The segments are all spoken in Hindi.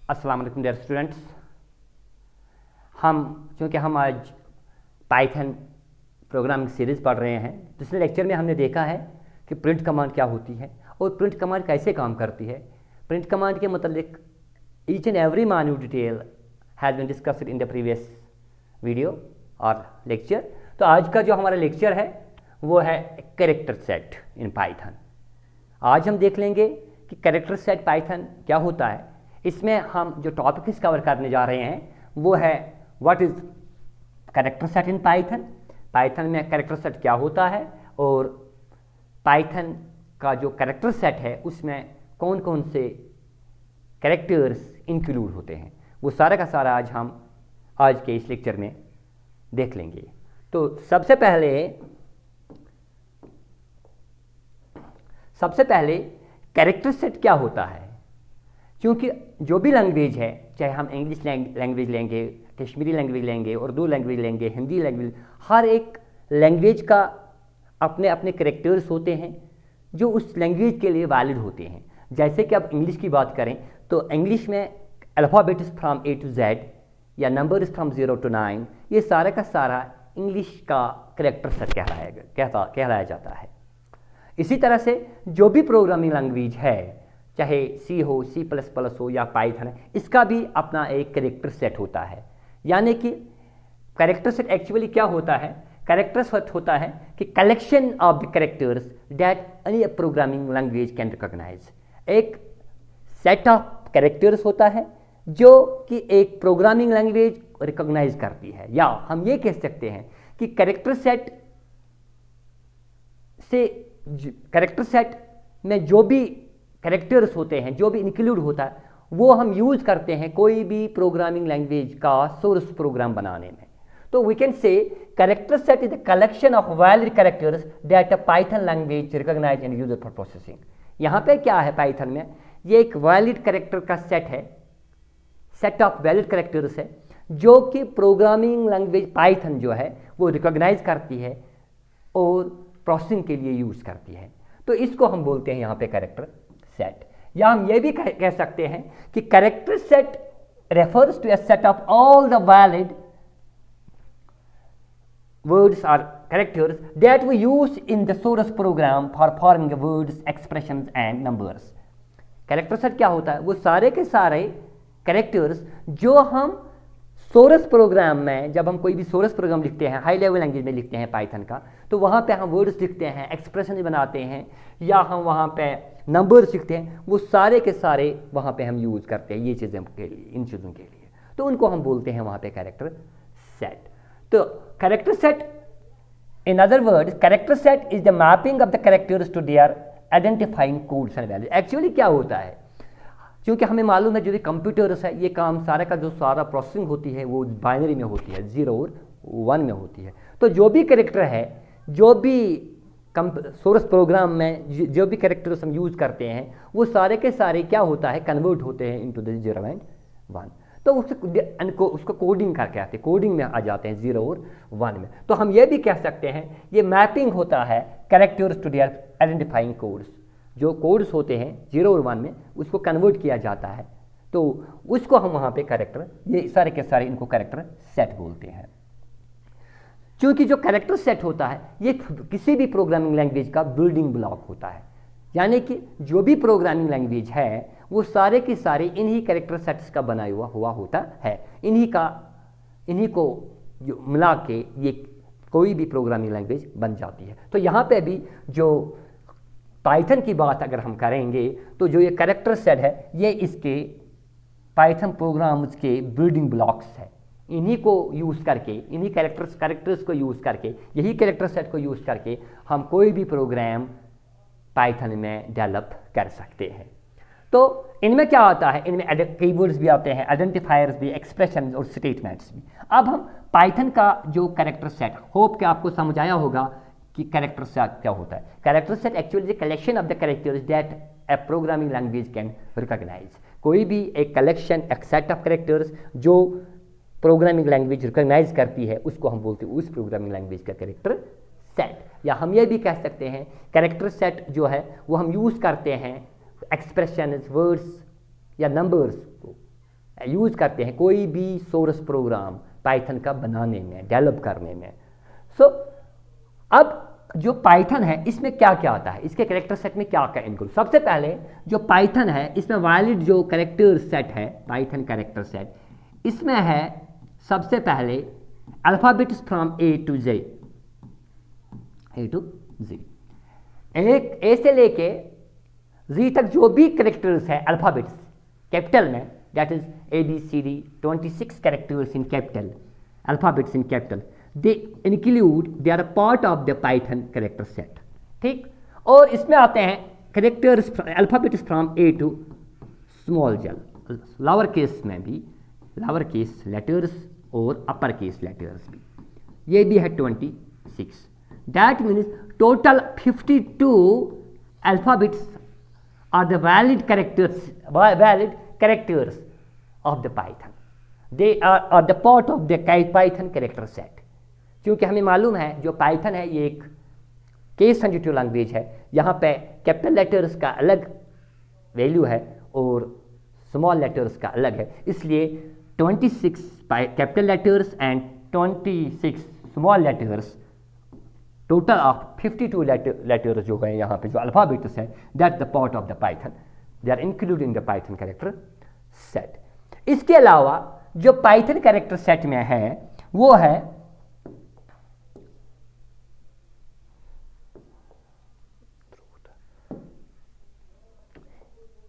अस्सलाम वालेकुम डियर स्टूडेंट्स। चूँकि हम आज पाइथन प्रोग्रामिंग सीरीज़ पढ़ रहे हैं, पिछले लेक्चर में हमने देखा है कि प्रिंट कमांड क्या होती है और प्रिंट कमांड कैसे काम करती है। प्रिंट कमांड के मतलब each and every minute detail has been discussed in the previous video और लेक्चर। तो आज का जो हमारा लेक्चर है वो है कैरेक्टर सेट इन पाइथन। आज हम देख लेंगे कि कैरेक्टर सेट पाइथन क्या होता है। इसमें हम जो टॉपिक्स कवर करने जा रहे हैं वो है what is character set in Python, Python में कैरेक्टर सेट क्या होता है और पाइथन का जो कैरेक्टर सेट है उसमें कौन कौन से कैरेक्टर्स इंक्लूड होते हैं, वो सारा का सारा आज के इस लेक्चर में देख लेंगे। तो सबसे पहले कैरेक्टर सेट क्या होता है, क्योंकि जो भी लैंग्वेज है, चाहे हम इंग्लिश लैंग्वेज लेंगे, कश्मीरी लैंग्वेज लेंगे, उर्दू लैंग्वेज लेंगे, हिंदी लैंग्वेज, हर एक लैंग्वेज का अपने अपने कैरेक्टर्स होते हैं जो उस लैंग्वेज के लिए वैलिड होते हैं। जैसे कि अब इंग्लिश की बात करें तो इंग्लिश में alphabet from A to Z या नंबर फ्रॉम 0 to 9, ये सारा का सारा इंग्लिश का कैरेक्टर सेट कहलाया जाता है। इसी तरह से जो भी प्रोग्रामिंग लैंग्वेज है, चाहे C हो, C++ हो या पाइथन, इसका भी अपना एक कैरेक्टर सेट होता है। यानी कि कैरेक्टर सेट एक्चुअली क्या होता है, कैरेक्टर सेट होता है कि collection of the characters that any programming language can recognise. एक सेट ऑफ कैरेक्टर्स होता है जो कि एक प्रोग्रामिंग लैंग्वेज रिकॉग्नाइज करती है, या हम ये कह सकते हैं कि कैरेक्टर सेट में जो भी कैरेक्टर्स होते हैं, जो भी इंक्लूड होता है, वो हम यूज करते हैं कोई भी प्रोग्रामिंग लैंग्वेज का सोर्स प्रोग्राम बनाने में। तो we can say character set is the collection of valid characters that a Python language recognise and use for processing. यहाँ पे क्या है, पाइथन में ये एक वैलिड कैरेक्टर का सेट है, सेट ऑफ वैलिड कैरेक्टर्स है जो कि प्रोग्रामिंग लैंग्वेज पाइथन जो है वो रिकॉग्नाइज करती है और प्रोसेसिंग के लिए यूज करती है। तो इसको हम बोलते हैं यहाँ पे कैरेक्टर सेट। या हम ये भी कह सकते हैं कि character set refers to a set of all the valid words और characters that we use in the source program for forming words, expressions and numbers. Character set क्या होता है, वो सारे के सारे कैरेक्टर्स जो हम सोर्स प्रोग्राम में, जब हम कोई भी सोर्स प्रोग्राम लिखते हैं, हाई लेवल लैंग्वेज में लिखते हैं पाइथन का, तो वहाँ पे हम वर्ड्स लिखते हैं, एक्सप्रेशन बनाते हैं, या हम वहाँ पे नंबर्स लिखते हैं, वो सारे के सारे वहाँ पे हम यूज़ करते हैं ये चीज़ों के लिए, इन चीज़ों के लिए। तो उनको हम बोलते हैं वहाँ पे कैरेक्टर सेट। तो character set, in other words, character set is the mapping of the characters to their identifying codes and values. Actually क्या होता है, क्योंकि हमें मालूम है जो भी कंप्यूटर्स है, ये काम सारा का जो सारा प्रोसेसिंग होती है वो बाइनरी में होती है, 0 और 1 में होती है। तो जो भी कैरेक्टर है, जो भी सोर्स प्रोग्राम में जो भी कैरेक्टर्स हम यूज़ करते हैं, वो सारे के सारे क्या होता है, कन्वर्ट होते हैं इनटू द 0 एंड 1। तो उसको कोडिंग करके आते हैं, कोडिंग में आ जाते हैं 0 और 1 में। तो हम ये भी कह सकते हैं ये मैपिंग होता है characters to their identifying codes. जो कोड्स होते हैं 0 और 1 में, उसको कन्वर्ट किया जाता है, तो उसको हम वहाँ पे कैरेक्टर, ये सारे के सारे इनको कैरेक्टर सेट बोलते हैं। क्योंकि जो कैरेक्टर सेट होता है ये किसी भी प्रोग्रामिंग लैंग्वेज का बिल्डिंग ब्लॉक होता है। यानी कि जो भी प्रोग्रामिंग लैंग्वेज है वो सारे के सारे इन्हीं कैरेक्टर सेट्स का बना हुआ होता है। इन्हीं को जो मिला के ये कोई भी प्रोग्रामिंग लैंग्वेज बन जाती है। तो यहाँ पे भी जो पाइथन की बात अगर हम करेंगे तो जो ये कैरेक्टर सेट है ये इसके पाइथन प्रोग्राम्स के बिल्डिंग ब्लॉक्स है। इन्हीं को यूज़ करके, इन्हीं कैरेक्टर्स को यूज़ करके, यही कैरेक्टर सेट को यूज़ करके हम कोई भी प्रोग्राम पाइथन में डेवलप कर सकते हैं। तो इनमें क्या आता है, इनमें कीवर्ड्स भी आते हैं, आइडेंटिफायर्स भी, एक्सप्रेशन और स्टेटमेंट्स भी। अब हम पाइथन का जो कैरेक्टर सेट, होप कि आपको समझ आया होगा कि कैरेक्टर सेट क्या होता है। Character set actually the collection of the characters that a programming language can recognise. कोई भी एक कलेक्शन, एक सेट ऑफ कैरेक्टर्स जो प्रोग्रामिंग लैंग्वेज रिकॉग्नाइज करती है, उसको हम बोलते हैं उस प्रोग्रामिंग लैंग्वेज का कैरेक्टर सेट। या हम ये भी कह सकते हैं कैरेक्टर सेट जो है वो हम यूज़ करते हैं एक्सप्रेशन, वर्ड्स या नंबर्स को यूज़ करते हैं कोई भी सोर्स प्रोग्राम पाइथन का बनाने में, डेवलप करने में। सो अब जो पाइथन है इसमें क्या क्या आता है, इसके कैरेक्टर सेट में क्या क्या इंक्लूड। सबसे पहले जो पाइथन है इसमें वैलिड जो कैरेक्टर सेट है, पाइथन कैरेक्टर सेट, इसमें है सबसे पहले अल्फ़ाबेट्स फ्रॉम ए टू जी, एक ए से लेके जी तक जो भी कैरेक्टर्स है अल्फ़ाबेट्स कैपिटल में, that is ABCD 26 characters in capital, alphabets in capital, they include, they are a part of the Python character set. ठीक, और इसमें आते हैं characters alphabets from A to small Z, lower case में भी लोअर केस लेटर्स और अपर केस लेटर्स भी, ये भी है 26। That means total 52 alphabets are the valid characters of the Python. They are the part of the Python character set. क्योंकि हमें मालूम है जो Python है ये एक केस सेंसिटिव लैंग्वेज है, यहाँ पे कैपिटल लेटर्स का अलग वैल्यू है और स्मॉल लेटर्स का अलग है, इसलिए 26 capital letters and 26 small letters, total of 52 letters जो है यहाँ पे जो अल्फ़ाबेट्स है, that the part of the Python, they are including the Python character set. इसके अलावा जो पाइथन कैरेक्टर सेट में है वो है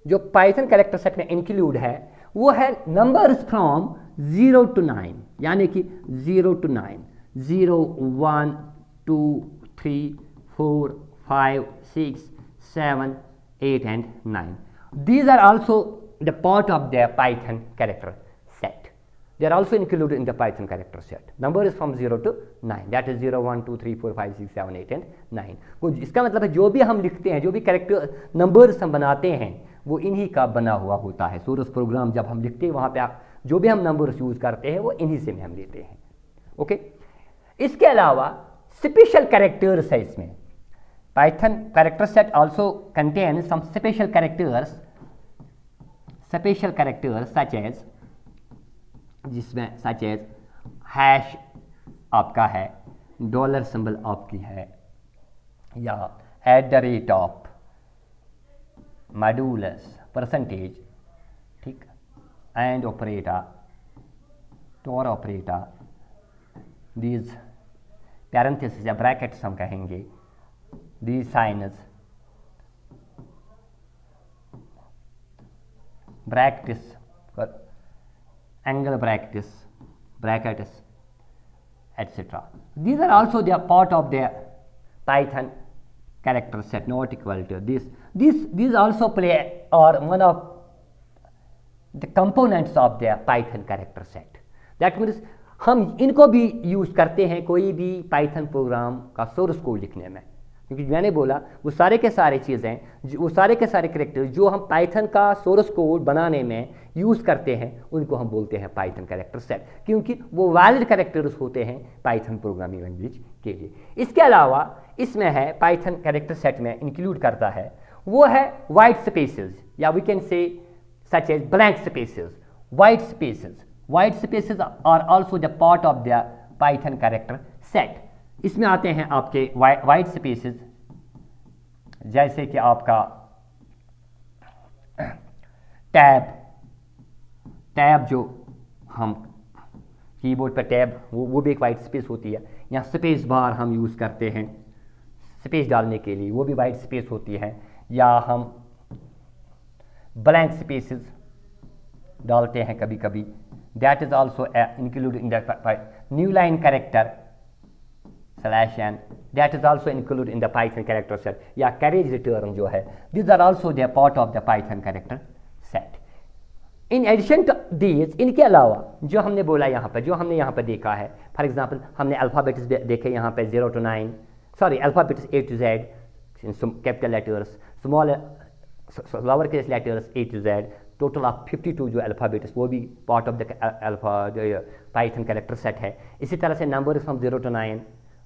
जो पाइथन कैरेक्टर सेट में इंक्लूड है वो है नंबर्स फ्रॉम 0 to 9, यानी कि 0 to 9, 0, 1, 2, 3, 4, 5, 6, 7, 8 and 9. These are also the part of the Python character set. They are also included in the Python character set. Number is from 0 to 9. That is 0, 1, 2, 3, 4, 5, 6, 7, 8 and 9. वो इसका मतलब है जो भी हम लिखते हैं, जो भी कैरेक्टर नंबर्स हम बनाते हैं वो इन्हीं का बना हुआ होता है। सोर्स प्रोग्राम जब हम लिखते हैं वहाँ पे आप जो भी हम नंबर्स यूज़ करते हैं वो इन्हीं से हम लेते हैं। ओके, इसके अलावा स्पेशल कैरेक्टर्स है इसमें। Python character set also contain some special characters such as, जिसमें सच एज हैश आपका है, डॉलर सिंबल आपकी है, या @ ऑफ, मॉड्यूलस, परसेंटेज, ठीक, एंड ऑपरेटर, टोर ऑपरेटर, दीज पैरेंथेसिस या ब्रैकेट्स हम कहेंगे, the sinus, brackets, angle brackets, etc. These are also they are part of the Python character set, not equal to this. These also play or one of the components of the Python character set. That means हम इनको भी यूज़ करते हैं कोई भी पाइथन प्रोग्राम का सोर्स कोड लिखने में, क्योंकि मैंने बोला वो सारे के सारे चीज़ें, वो सारे के सारे कैरेक्टर जो हम पाइथन का सोर्स कोड बनाने में यूज़ करते हैं उनको हम बोलते हैं पाइथन कैरेक्टर सेट, क्योंकि वो वैलिड कैरेक्टर्स होते हैं पाइथन प्रोग्रामिंग लैंग्वेज के लिए। इसके अलावा इसमें है पाइथन कैरेक्टर सेट में इंक्लूड करता है वो है वाइट स्पेसेस, या we can say such as blank spaces, white spaces. White spaces are also the part of the Python character set. इसमें आते हैं आपके white spaces, जैसे कि आपका टैब जो हम कीबोर्ड पर टैब, वो भी एक वाइट स्पेस होती है। यहाँ स्पेस बार हम यूज़ करते हैं स्पेस डालने के लिए, वो भी वाइट स्पेस होती है। या हम ब्लैंक स्पेसेस डालते हैं कभी कभी, that is also included in the new line character /n, that is also included in the Python character set, या carriage return जो है, these are also they are part of the Python character set. In addition to these, इनके अलावा जो हमने बोला यहाँ पर, जो हमने यहाँ पर देखा है, फॉर एग्जाम्पल हमने अल्फ़ाबेट्स देखे यहाँ पे 0 to 9, sorry alphabets A to Z, capital letters, small lower case letters A to Z, total of 52 जो अल्फ़ाबेट्स, वो भी part of the Python character set है। इसी तरह से नंबर फ्रॉम 0 to 9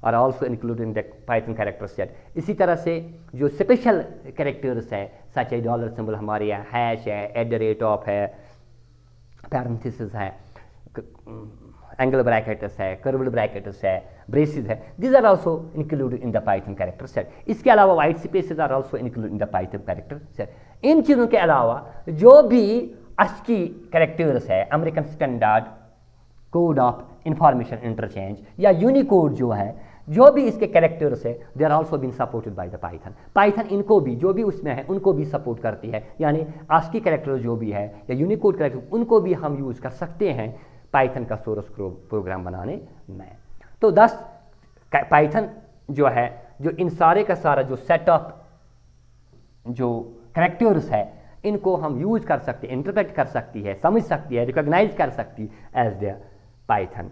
और also include in the Python character set. इसी तरह से जो स्पेशल कैरेक्टर्स है सच है डॉलर सिंबल हमारे यहाँ, हैश है, @ ऑफ है, पैरेंथेसिस है, एंगल ब्रैकेट्स है, कर्व्ड ब्रैकेट्स है, ब्रेसेस है, these are also included in the Python character set. इसके अलावा white spaces are also included in the Python character set. इन चीज़ों के अलावा जो भी ASCII कैरेक्टर्स है, American Standard Code of Information Interchange या यूनिकोड जो है, जो भी इसके कैरेक्टर्स है, they are also been supported by the Python. Python इनको भी, जो भी उसमें है उनको भी सपोर्ट करती है, यानी ASCII कैरेक्टर जो भी है या यूनिकोड कैरेक्टर उनको भी हम यूज़ कर सकते हैं पाइथन का सोरस प्रोग्राम बनाने में. तो 10 पाइथन जो है, जो इन सारे का सारा जो सेट ऑफ जो कैरेक्टर्स है, इनको हम यूज कर सकते हैं, इंटरप्रेट कर सकती है, समझ सकती है, रिकॉग्नाइज कर सकती है as the Python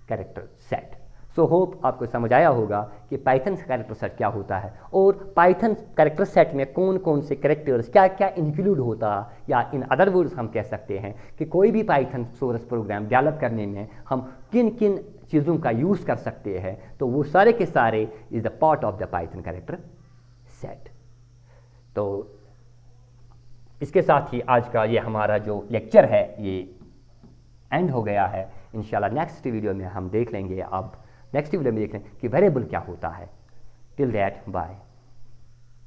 character set. So hope आपको समझ आया होगा कि पाइथन कैरेक्टर सेट क्या होता है और पाइथन कैरेक्टर सेट में कौन कौन से कैरेक्टर्स क्या क्या इंक्लूड होता है, या इन अदर वर्ड्स हम कह सकते हैं कि कोई भी पाइथन सोरस प्रोग्राम डेवलप करने में हम किन किन चीज़ों का यूज़ कर सकते हैं. तो वो सारे के सारे is the part of the Python character set. तो इसके साथ ही आज का ये हमारा जो लेक्चर है ये एंड हो गया है. इंशाल्लाह नेक्स्ट वीडियो में हम देख लेंगे, अब नेक्स्ट वीडियो में देख लें कि वेरिएबल क्या होता है. Till that bye.